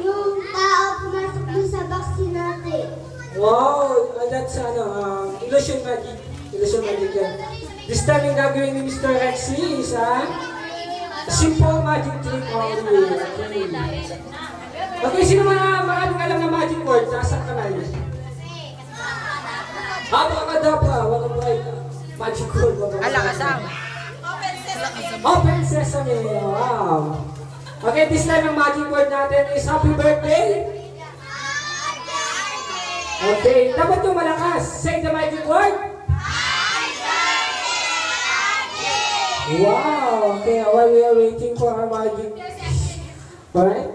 Yung tao pumasok doon sa vaccine natin. Wow! That's illusion magic. Illusion magic yan. This time yung gagawin ni Mr. Rexy is simple magic trick only. Okay, sino maraming alam na magic word? Nasa kanal. Abracadabra, walang right. Magic word, walang right. Alakasam. Open sesame. Wow. Okay, this time ang magic word natin is happy birthday. Okay, dapat yung malakas. Say the magic word. Wow. Okay, while we are waiting for our magic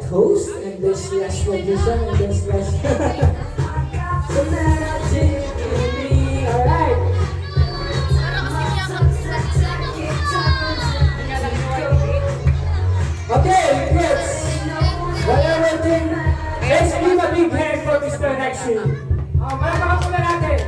host and this last magician and this last the magic in me. Alright. Okay, kids. While you're waiting, let's give a big hand for Mr. Rexy. Malakapan muna natin.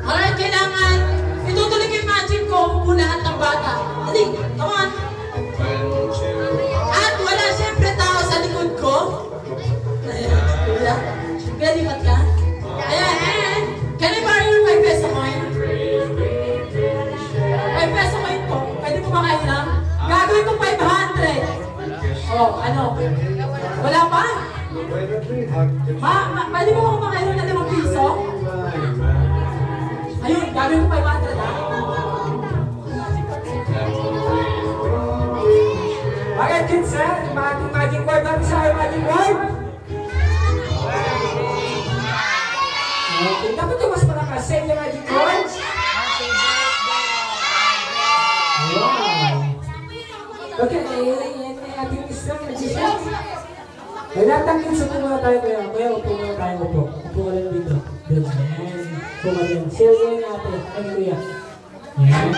Alright, kailangan itutuloy ko yung magic ko kung lahat ng bata. Dali, come on. At wala siyempre tao sa likod ko. Ready, ba't ka? Ayan, and can I borrow your 5 peso coin? 5 peso coin po. Pwede po makailang? Gagawin ko 500. Oh, ano? Wala pa? Pwede mo ako makailang na 5 piso? Ayun, gagawin ko 500 ha? Okay, kids, magic word natin sa magic word. Okay, dapat yung mas malakas. Say the magic word. Wow. Okay, yan ating isang magician. May natangkin sa muna tayo kaya. Kaya upo muna tayo, upo. Upo ka lang dito. Doon. Ayan. Upo ka din. Share ko yung natin. Ay, kuya. Ayan.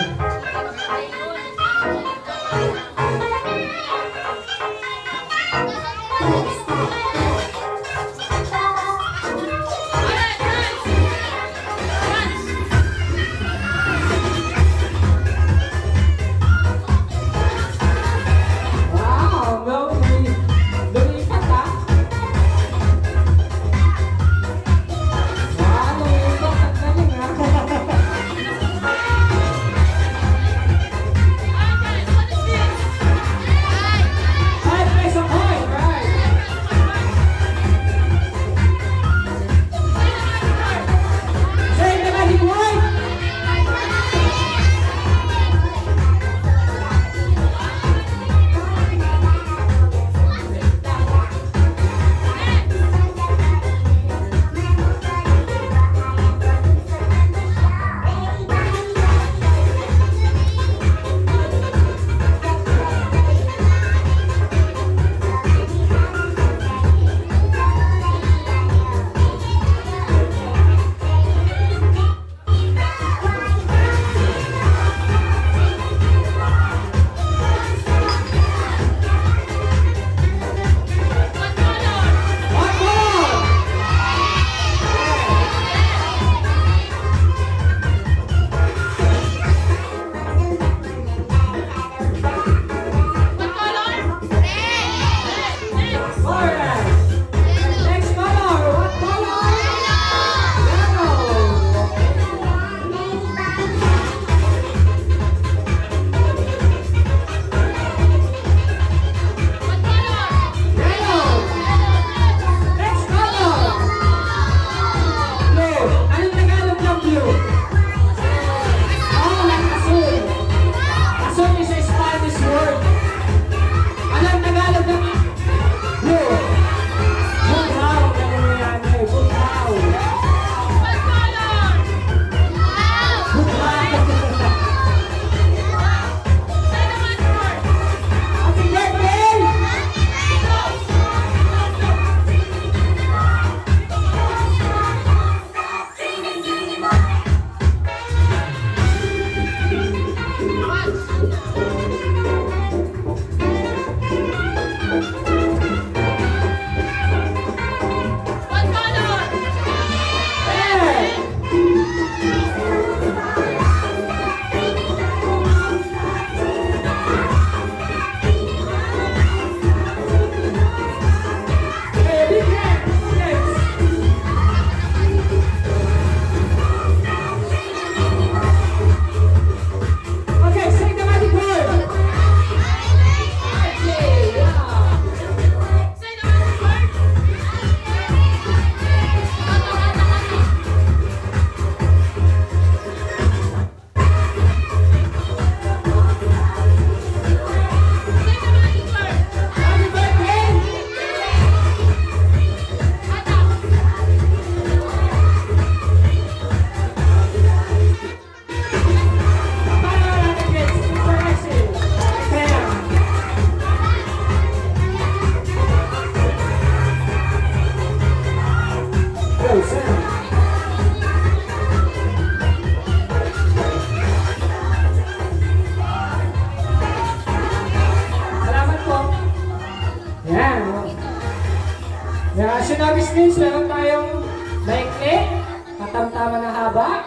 Miss Vince, meron tayong maikli, katamtama na haba.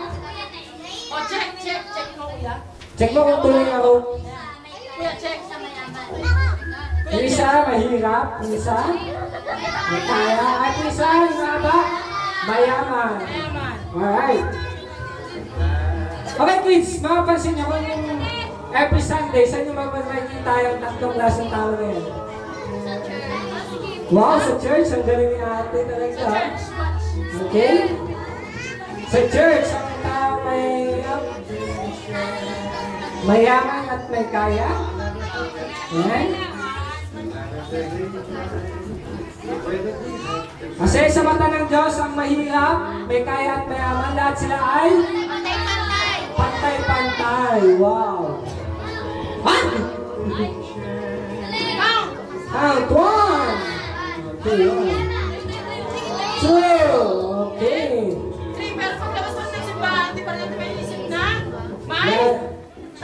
O, check mo, kuya. Check mo kung tuloy ako. Kuya, check. Yung isa, mahirap. Yung isa, may kaya. At yung isa, yung haba, mayaman. Alright. Okay, kids, makapansin niyo kung every Sunday, saan yung makikita yung tatlong klaseng tao na yan? Wow, sa church, ang galing ni ate talaga. Okay? Sa church, ang tao may mayaman at may kaya. Yan. Kasi sa mata ng Diyos, ang mahirap, may kaya at mayaman, lahat sila ay pantay-pantay. Wow. One! Count! One! Okay, one. Two! Okay. Three, pero paglabas mo ng simbahan, di pa rin may isip na?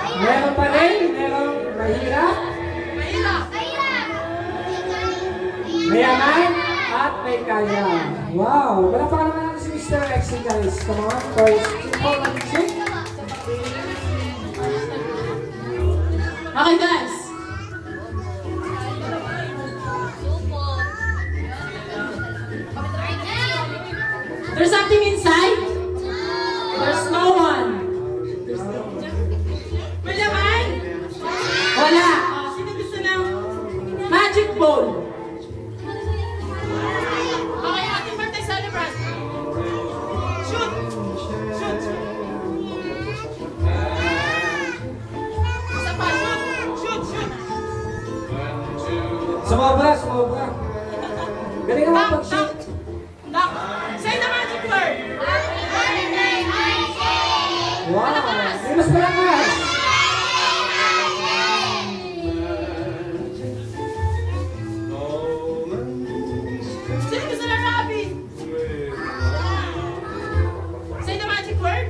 Meron pa rin, merong mahirap, mayaman, at may kaya. Wow! Wala pa ka naman natin si Mr. X, guys. Come on, boys. Simple na music. Okay, guys. There's something inside? There's no one. May laman? Wala. Sino gusto ng magic ball? Okay, ating birthday celebrant. Shoot! Shoot! Isa pa, shoot! Shoot! Sumobra, sumobra. Galing naman pag-shoot. Knock! Say the magic word! Wow! May mas malakas! Sino gusto na Robby? Say the magic word!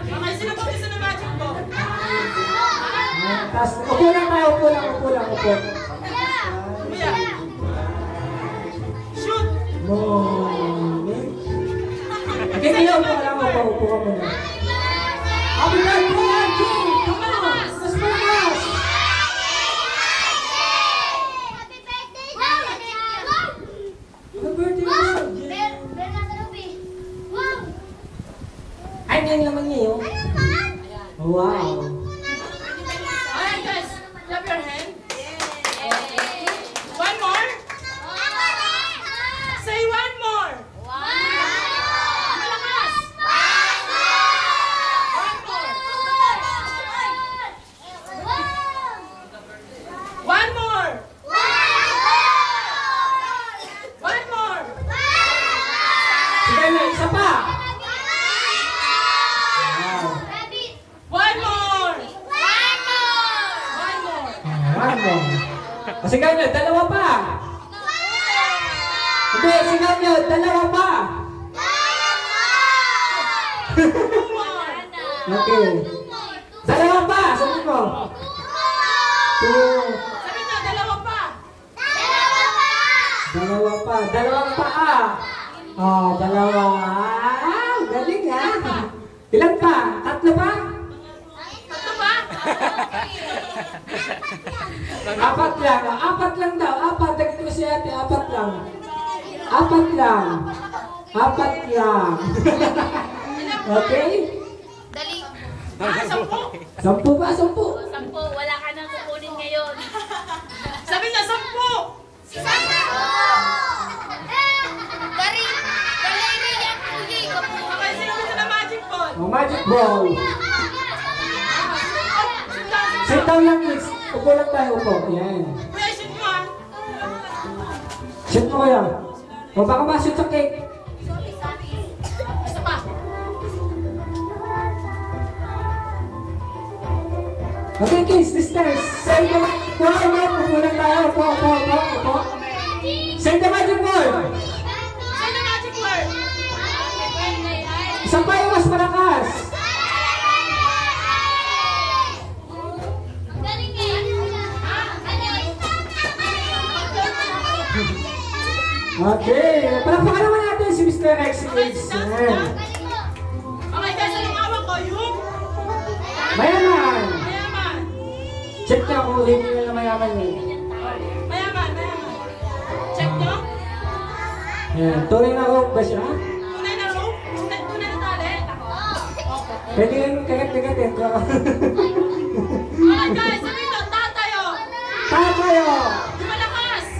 Okay, sino pa gusto na magic ball? Tapos, upo lang tayo, upo lang. Kuya! Shoot! Moment. Okay, kayo, upo ka muna. Happy birthday, Archie! Come on! Mas malakas! Happy birthday, Archie! Ay, ngayon naman niya yun. Wow! Alright guys, clap your hand. One more. Say one more. Malakas. One more. One more. One more. Sige na, isa pa! One more. One more. One more. O, sigaw nyo, dalawa pa! Hindi, sigaw nyo, dalawa pa! Two more. Okay. Dalawa pa! Sabi mo. Two. Sabi na, dalawa pa. Dalawa pa. Dalawang paa. Oh, dalawa. Ah, galing ah. Ilan pa? Tatlo pa? Tatlo ba? Apat lang. Apat lang daw. Apat. Dagdag ko si ate. Apat lang. Apat lang. Apat lang. Okay? Dali. Sampu. Sampu ba? Sampu. 10, wala ka nang kukunin ngayon. Sabi niya, 10. Dari na yan, kuya. Okay, sino gusto na magic ball? Oh, magic ball. Sit down lang, please. Upo lang tayo. Upo. Yan. Kuya, shoot mo ah. Shoot mo kaya. O baka ma-shoot sa cake. Isa pa. Okay, kids, distance. Send the magic ball. Upo lang tayo. Upo. Send the magic ball. Say the magic word. Isa pa yung mas malakas. Okay, palakpakan naman natin si Mr. Rex Kids. Okay guys, anong awak ko? Yung Mayaman! mayaman. Check niya kung hindi na mayaman eh. Mayaman. Check nyo. Ayan, tunay na rope ba siya? Tunay na rope. Tunay na tali. Pwede yung kagat-kagatin. Okay guys, sabi nyo, tatayo. Tatayo! Di malakas.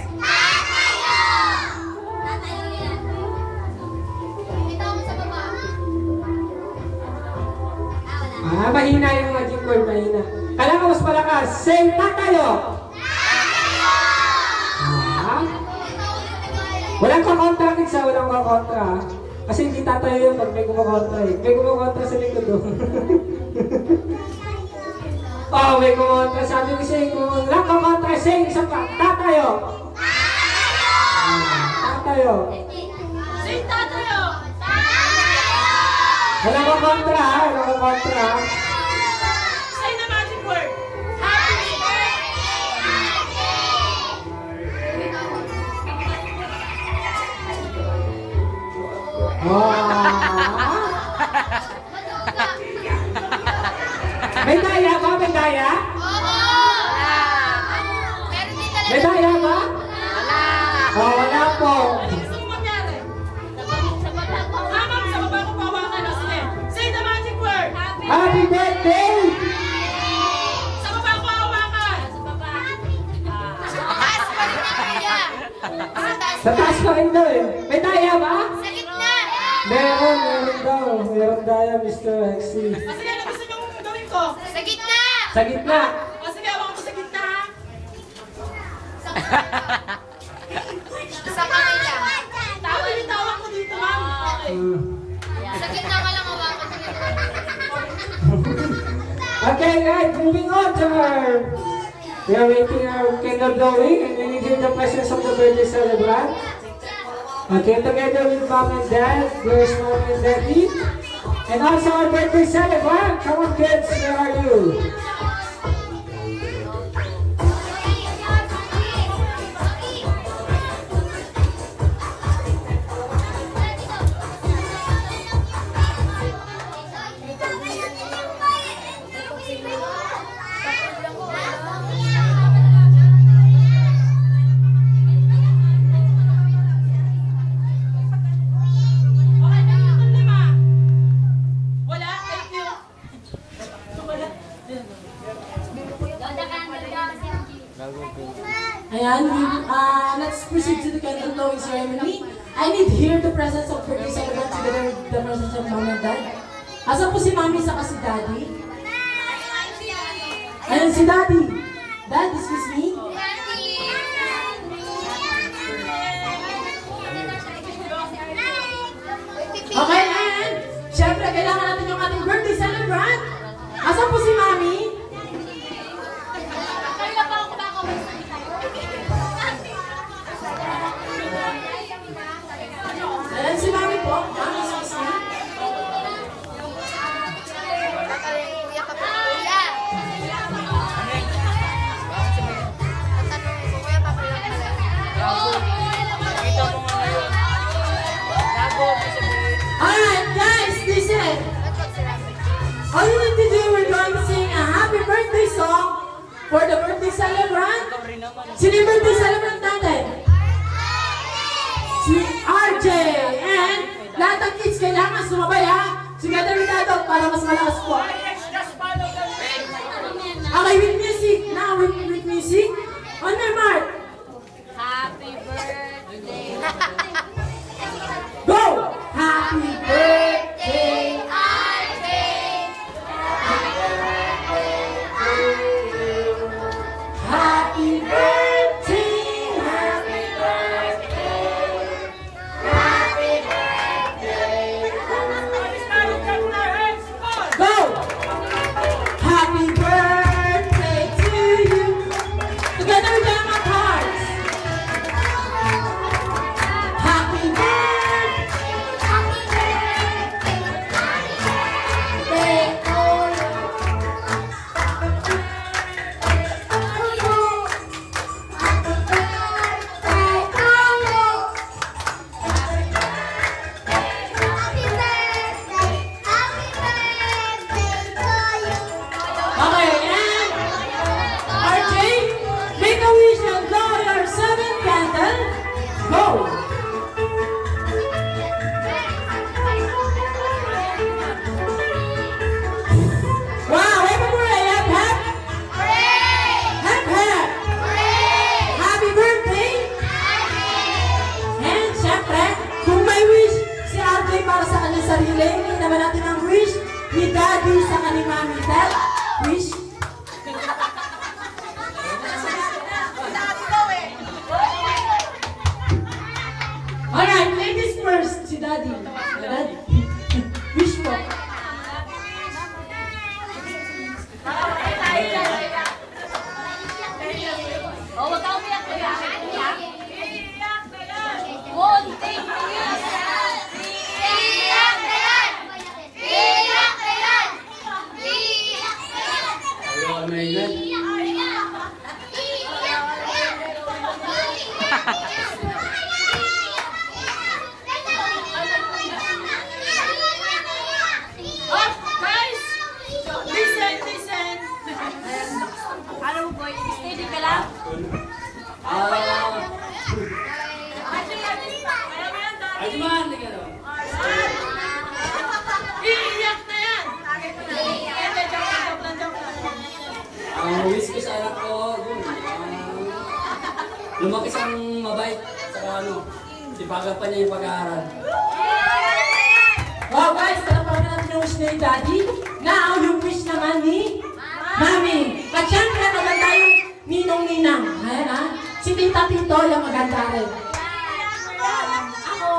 Mahina yung magic word, mahina. Kailangan mas malakas. Say, tatayo! Walang kakontra kitsa, walang kakontra. Kasi hindi tatayo yun pag may kumakontra eh. May kumakontra sa likod doon. Oh, may kumakontra. Sabi ko siya, kung walang kakontra, say, isa pa, tatayo! Tatayo. Say tatayo. Walang kakontra ha, walang kakontra. Say the magic word. Happy. May daya ba? May daya? Meron din talaga. May daya ba? Oh, wala po. Ano gusto mo mangyari? Sa baba ko. Mama, sa baba ko pawakan. O, sige. Say the magic word. Happy birthday! Sa baba ko hawakan. Sa baba. Taas pa rin ang kuya. Sa taas pa rin daw eh. May daya ba? Sa gitna. Meron daw. Meron daya, Mr. Rexy. O, sige, ano gusto nyo gawin ko? Sa gitna. Sa gitna. O, sige, hawakan ko sa gitna. Sa kamay lang. Tawag yung tawag ko dito, ma'am. Okay. Sa gitna ka lang hawakan. Okay guys, moving on to our... We are waiting our candle blowing and we need to hear the presence of the birthday celebrant. Okay, together with mom and dad, there's mom and daddy. And also our birthday celebrant. Come on kids, where are you? Okay, nandito 5. Wala? Thank you. Wala. Ayan, let's proceed to the candle blowing ceremony. I need here the presence of birthday celebrant together with the presence of mom and dad. Asan po si mami saka si daddy? Ayan si daddy. Dad, excuse me. Okay, and syempre kailangan natin yung ating birthday celebrant. Asan po si mami? Ayan si mami po. Mami, excuse me. Alright, guys, listen. All you need to do, we're going to sing a happy birthday song for the birthday celebrant. Sino yung birthday celebrant natin? Si RJ. And lahat ng kids kailangan sumabay ha. Together with adult para mas malakas po. Okay, with music. Now, with music. On my mark. Happy birthday. Go! Happy birthday! Happy birthday! Happy birthday! Happy birthday! Go! Happy birthday to you! Together with them, Daddy. Daddy. Wish po. Oh, wag ka umiyak. Iyak. Konting iyak. Iyak na yan. Iyak na yan. Iyak na yan. Ayaw, ano yan? Oh, guys! Listen. Ano mo, boy? Steady ka lang? Ajman, hindi ka naman. Iiyak na yan! Ang wish ko sa anak ko, lumaki siyang mabait. Saka sipagan pa niya yung pag-aaral. Wow guys, talagang natin yung wish ni Daddy. Now, yung wish naman ni Mami. At syempre, maganda yung ninong-ninang. Ayan ha. Si Tita Tito, yung maganda rin. Ako,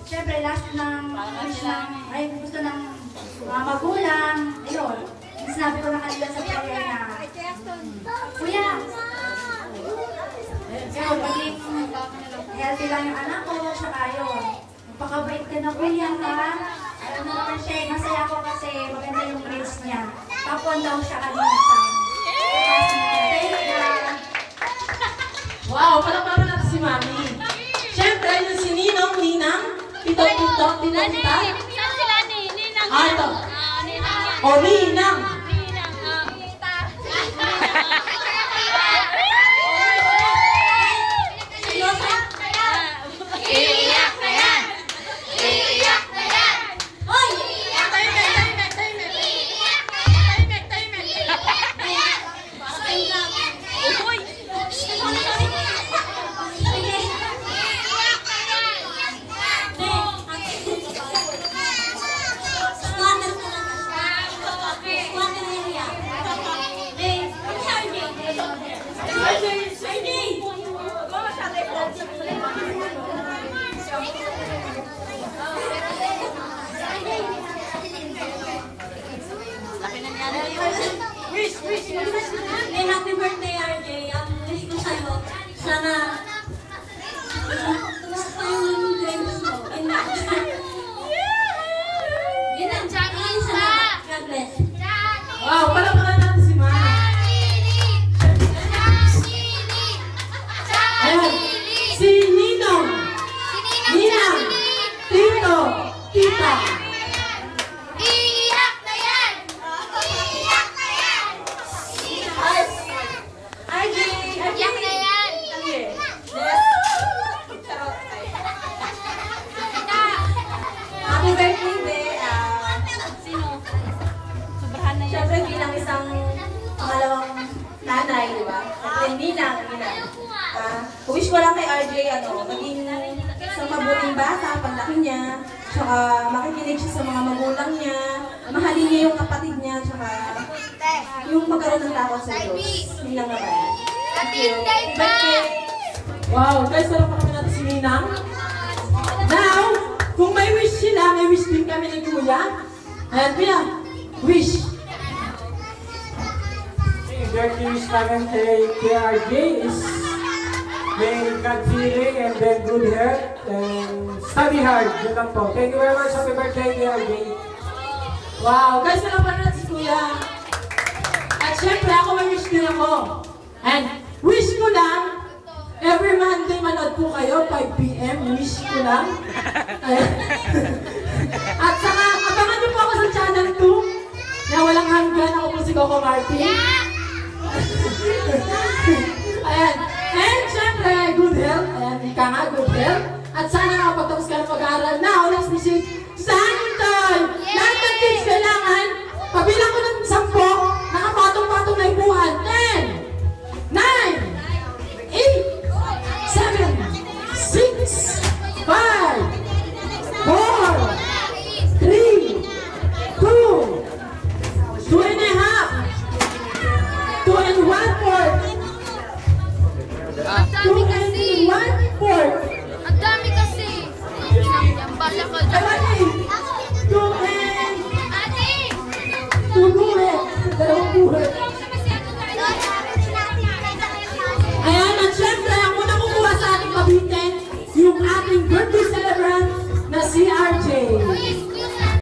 syempre, last ng wish ng, ay gusto ng mga magulang. Ayun, sinabi ko na kanila sa prayer na, Kuya, yun, maging healthy lang yung anak ko, saka yun. Magpakabait ka na, Kuya, ha? Alam mo naman siya, masaya ako kasi maganda yung grades niya. Top 1 daw siya kanina sa Wow, palapalaman natin si Mami. Syempre, yung si Ninong, Ninang, Tito, Tito, Tita. Saan sila ni? Ninang Ah, yan. ito. Ninang yan. O, Ninang. Ninang. Iiyak na yan! Iiyak na yan! Hoy! Iiyak na yan! Uy! Hey, happy birthday, RJ. Ang wish ko sa'yo, sana tumas pa yung grades mo. Yun ang tsaka sa God bless. Wow, palapalaman natin si Mami. Ayan, si Ninong, Ninang, Tito, Tita. Iiyak na yan! Iiyak na yan! RJ, Iiyak na yan! happy birthday, Be. Sino? Sobrahan na yan. Siyempre bilang isang pangalawang nanay, di ba? At then Ninang. Wish ko lang kay RJ, maging isang mabuting bata paglaki niya, tsaka makikinig siya sa mga magulang niya, mahalin niya yung kapatid niya, tsaka yung magkaroon ng takot sa Diyos. Yun lang naman. Thank you. Happy birthday. Wow, guys, palapalaman natin si Ninang. Now, kung may wish sila, may wish din kami ni Kuya. Ayan, Kuya, wish. Birthday wish namin kay RJ is may God feeling and then good health and study hard. Yun lang po. Thank you very much. Happy birthday kay RJ. Wow, guys, palapalaman natin si Kuya. At syempre, ako may wish din ako. And wish ko lang, every Monday manood po kayo, 5 p.m. Wish ko lang. Ayan. At saka, abangan niyo po ako sa channel 2 na walang hanggan. Ako po si Coco Martin. Ayan. And syempre, good health. Ayan, ika nga, good health. At sana nakapagtapos ka ng pag-aaral. Now, let's visit Santol! Lahat ng kids kailangan, pabilang ko ng 10, nakapatong-patong na ibuhan. 10, 9, 8, 7, 6,